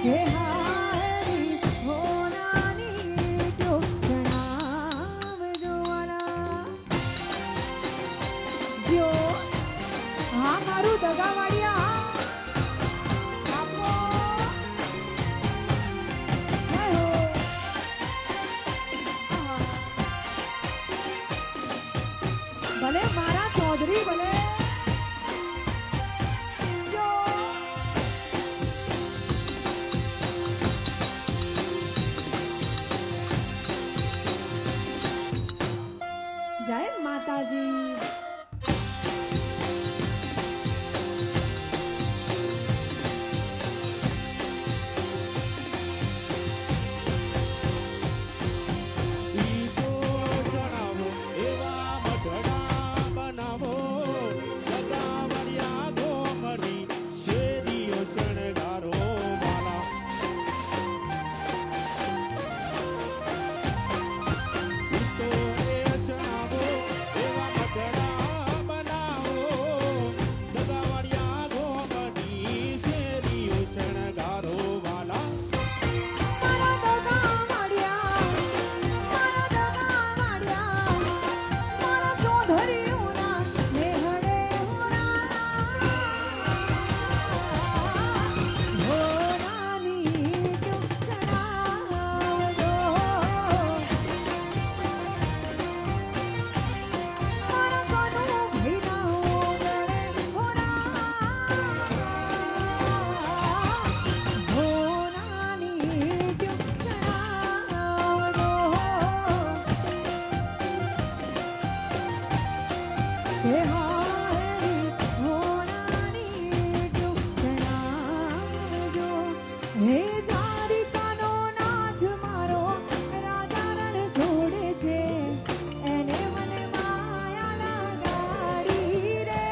હે હારી હોનાની જો જણાવજો વાલા જો હા મારું દગાવાડિયા આપો જય હો ભલે મારા ચૌધરી ભલે જો જય માતાજી હે હારી હોનાની જો જણાવજો હે દ્વારિકાનો નાથ મારો રાજા રણ છોડે છે એને મને માયા લગાડી રે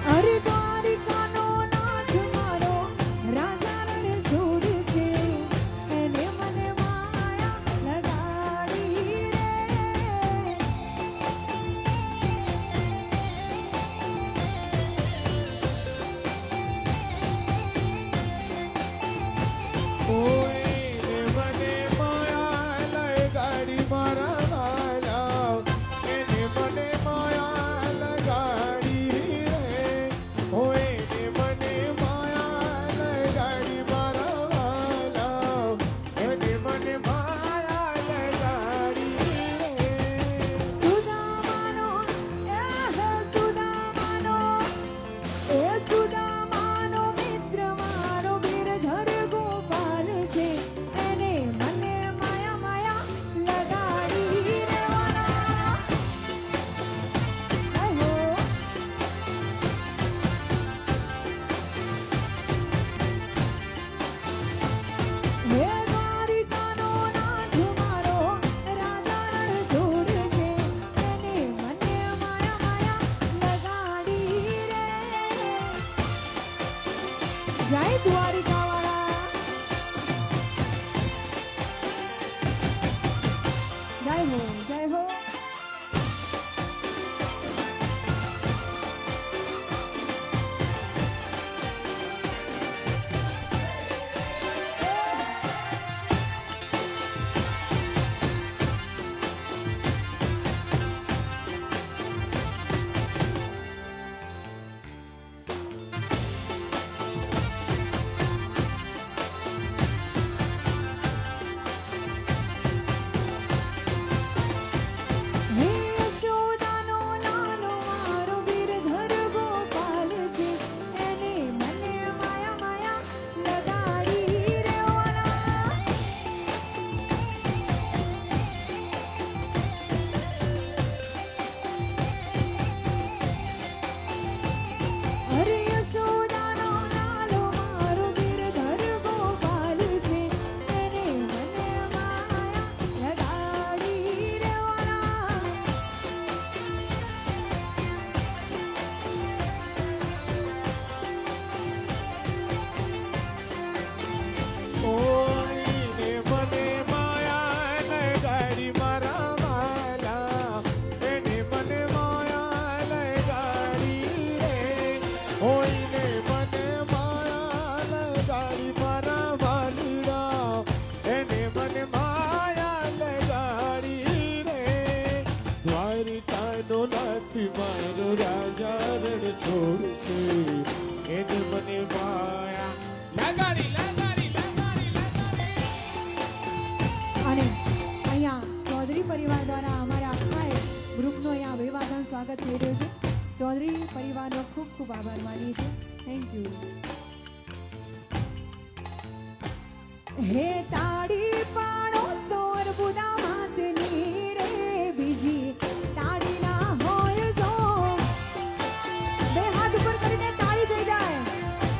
અરે દ્વારિકાનો નાથ મારો રાજા રણ છોડે છે એને મને માયા લગાડી રે સુદામાનો સુદામાનો સુદામાનો મિત્ર મારો ગિરધર ગોપાલ છે એને મને માયા માયા લગાડી રેવાના હો હે દ્વારિકાનો નાથ મારો રાજા રણ છોડે છે એને મને માયા માયા લગાડી રે જય દ્વારિકા વાળા જય હો મારો રાજા રણ છોડશે એ જ મને માયા લગાડી લગાડી લગાડી લગાડી. અને અહીંયા ચૌધરી પરિવાર દ્વારા અમારા આખા ગ્રુપનો અહીંયા અભિવાદન સ્વાગત થઈ રહ્યું છે. ચૌધરી પરિવારનો ખૂબ ખૂબ આભાર માનીએ છીએ. Thank you. હે તાળી પાડો તોર બુદા માતની રે બીજી તાળી ના હોય જો બે હાથ ઉપર કરીને તાળી થઈ જાય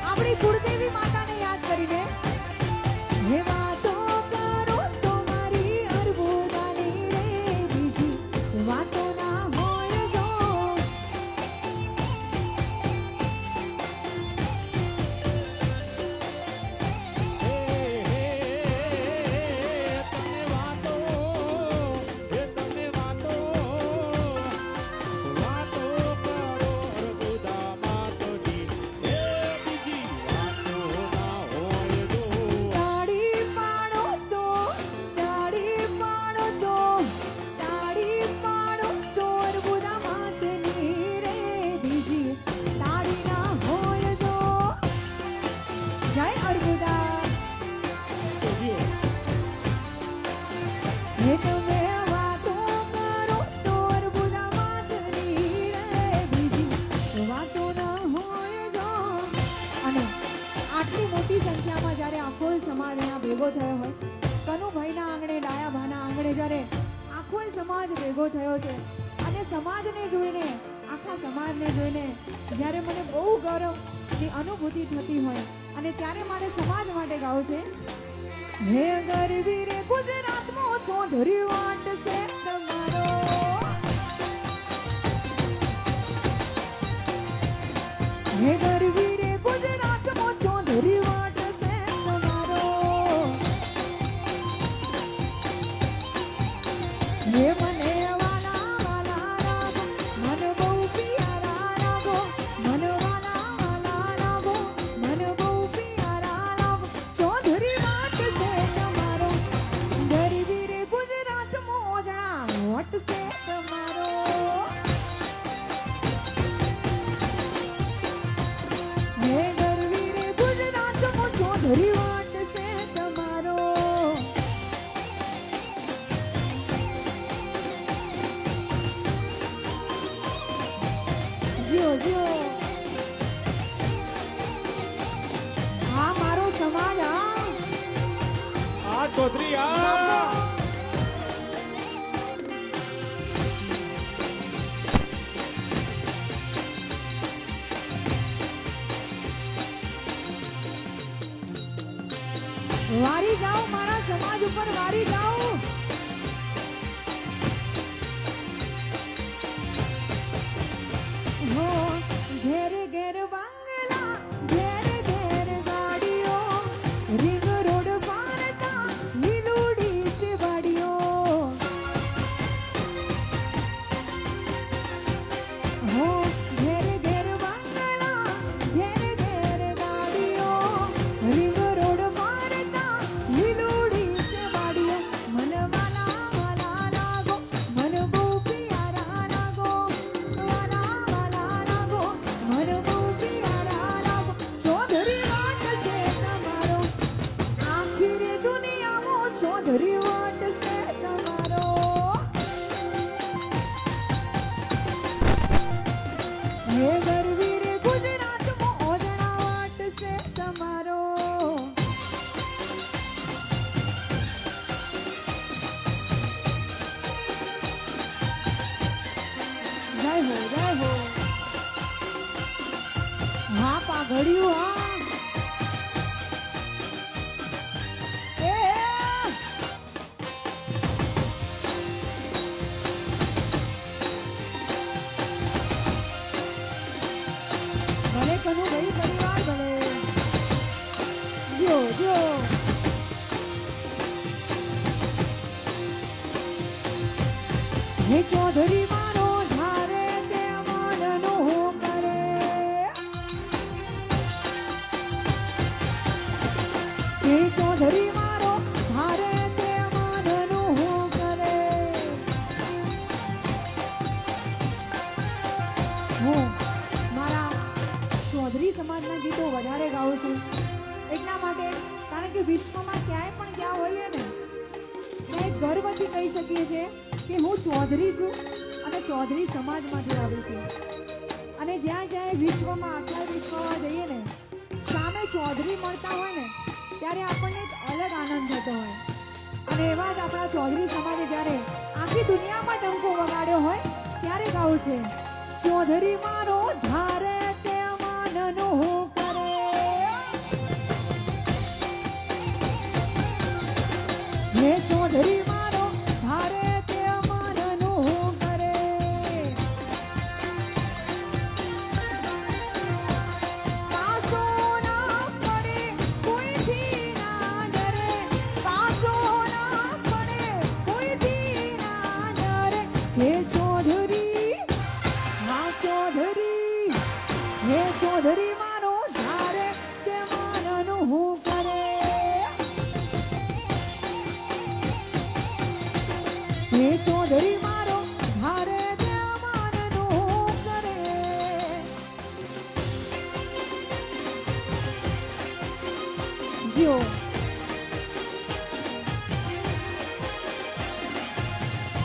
આપણી કુળદેવી માતાને યાદ કરીને. હે વાતો કરો તો મારી અર્બુદાની રે બીજી વાતો ના હોય જો. તાળી પાડો તો અર્બુદા માતની રે બીજી તાળી ના હોય જો. જય અર્બુદા. હે તમે વાતો કરો તો અર્બુદા માતની રે બીજી વાતો ના હોય જો. અને આટલી મોટી સંખ્યામાં જ્યારે આખો સમાજ અહીંયા ભેગો થયો હોય, કનુભાઈના આંગણે ડાયાભાના આંગણે જ્યારે આખો સમાજ ભેગો થયો છે અને સમાજને જોઈને આખા સમાજને જોઈને જ્યારે મને બહુ ગૌરવની અનુભૂતિ થતી હોય અને ત્યારે મારે સમાજ માટે ગાવું છે. હે ગરવી રે ગુજરાતમાં ચૌધરી વાટ છે તમારો. હે ગરવી રે ગુજરાતમાં ચૌધરી વાટ છે તમારો. હે મને વાલા વાલા લાગો મન બહુ પિયારા લાગો મન વાલા વાલા લાગો મન બહુ પિયારા લાગો. ચૌધરી વાટ છે તમારો. ગરવી રે ગુજરાતમાં ઓજણા વટ છે તમારો. હે ગરવી રે ગુજરાતમાં ચૌધરી વાટ છે તમારો. જીઓ જીઓ. આ મારો સમાજ આ ચૌધરી આ વારી જાઓ મારા સમાજ ઉપર વારી જાઓ. હો ઘેર ઘેર બંગલા ઘેર ઘેર ગાડીઓ રિંગ રોડ પારતા લીલુડી સે વાડીઓ. હો ઘેર ઘેર બંગલા ઘેર ઘેર ગાડીઓ રિંગ રોડ પારતા લીલુડી સે વાડીઓ. મન વાલા વાલા લાગો મન બહુ પિયારા લાગો વાલા વાલા લાગો મન બહુ પિયારા લાગો. ચૌધરી વાટ છે તમારો. આખી રે દુનિયામાં ચૌધરી વાટ છે તમારો. હે ગરવી રે ગુજરાતમાં ઓજણા વાટ છે તમારો. જય હો જય હો. હા પાઘડિયું હા. એ ભલે કનુભાઈ પરિવાર ભલે. જો જો. હે ચૌધરી મારો ધારે તે મનનું કરે. હે ચૌધરી મારો ધારે તે મનનું કરે. ત્યારે ગાઉં છું એટલા માટે કારણ કે વિશ્વમાં ક્યાંય પણ ગયા હોઈએ ને ત્યાં ગર્વથી કહી શકીએ છીએ કે હું ચૌધરી છું અને ચૌધરી સમાજમાંથી આવી છું અને જ્યાં જ્યાં વિશ્વમાં આખા વિશ્વમાં જઈએ ને સામે ચૌધરી મળતા હોય ને ત્યારે આપણને એક અલગ આનંદ થતો હોય અને એવા જ આપણા ચૌધરી સમાજે જ્યારે આખી દુનિયામાં ડંકો વગાડ્યો હોય ત્યારે ગાવું છે ચૌધરી મારો ધારે તે માનનું કરે હે ચૌધરી મારો ધારે તે માનનું કરે પાસો ના પડે કોઈથી ના ડરે પાસો ના પડે કોઈથી ના ડરે હે ચૌધરી હા ચૌધરી હે ચૌધરી મારો ધારે તે માનનું કરે હે ચૌધરી મારો ધારે તે માનનું કરે જીઓ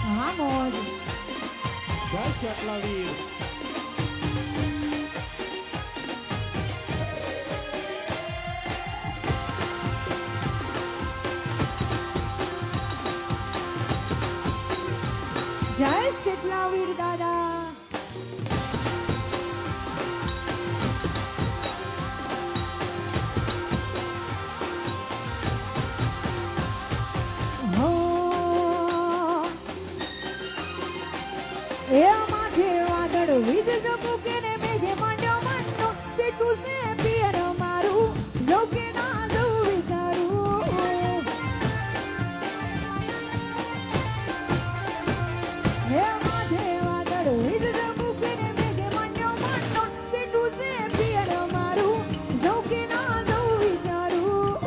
હા મોજ જય શેટલાવીર જય શેટલાવીર દાદા હો એ માથે વાદળ વીજ જબુકે ને મેઘે માંડ્યો માંડો સેટું સે પિયર મારું જવું કે ના જવું વિચારું હે માથે વાદળ વીજ જબુકે ને મેઘે માંડ્યો માંડો સેટું સે પિયર મારું જવું કે ના જવું વિચારું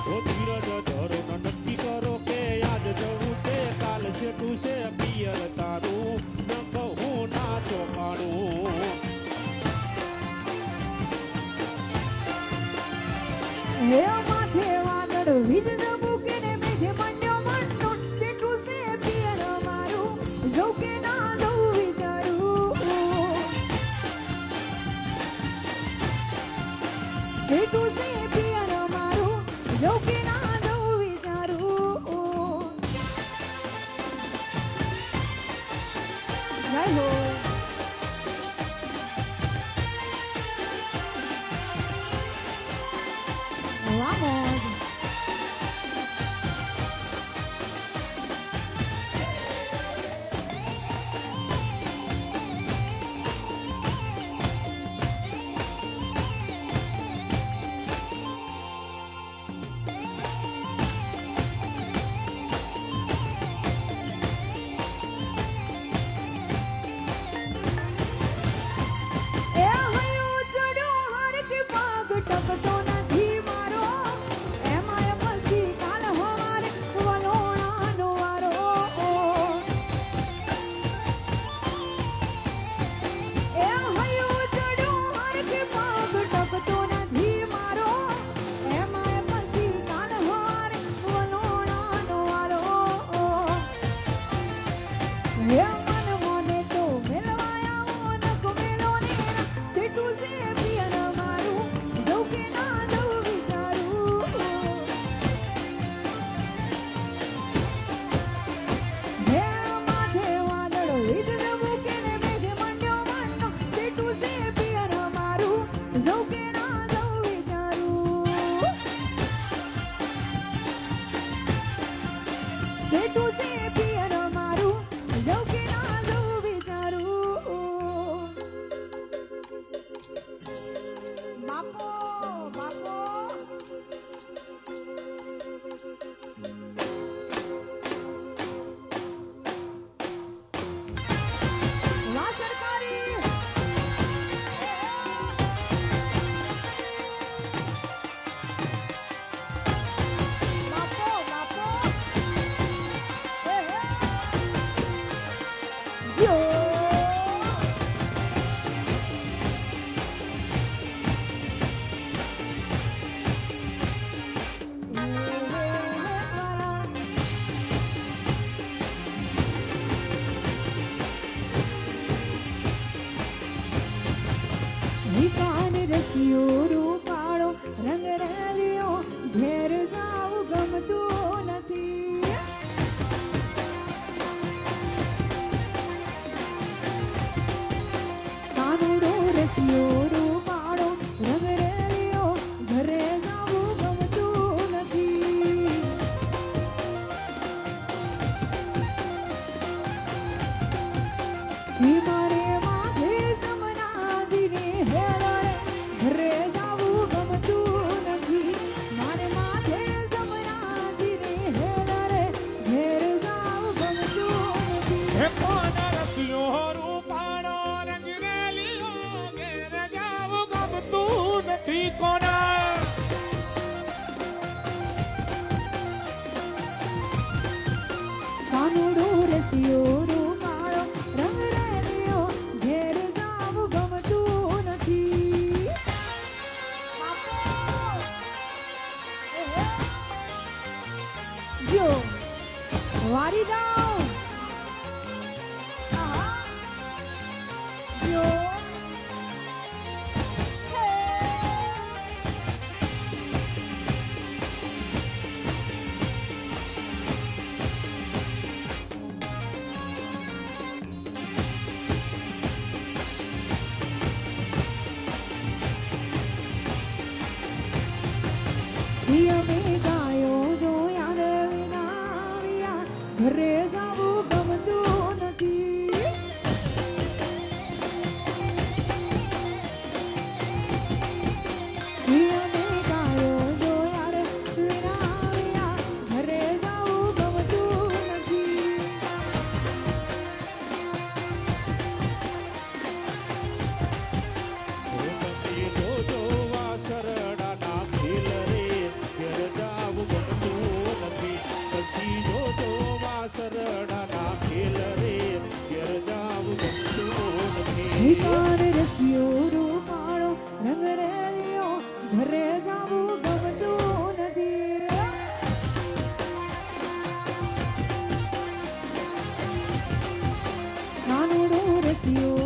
ઓ ધીરજ ધરો ન નક્કી કરો કે યાદ જવું કે કાલ શેઠું છે પિયર તારું ન કહું ના ચોપાડું હે માથે વાદળ વીજ જબુકે ને મેઘે માંડ્યો માંડો સેટું સે પિયર મારું જવું કે ના જવું વિચારું સેટું સે પિયર મારું જવું કે ના જવું વિચારું જય હો વાહ મોજ જો વારી જાઓ આહા જો હે અમે ગાયો જો યાર વિના વિયા ઘરે જાવું ગમતું નથી અમે ગાયો જો યાર વિના વિયા ઘરે જાવું ગમતું નથી પછી જોજો વાસરડાના ખેલ રે ઘેર જાવું ગમતું નથી પછી જોજો વાસરડાના ખેલ રે ઘેર જાવું ગમતું નથી વિકાર રસ્યો રૂપાળો રંગ રેલિયો ઘરે જાવું ગમતું નથી નાનોડો રસ્યો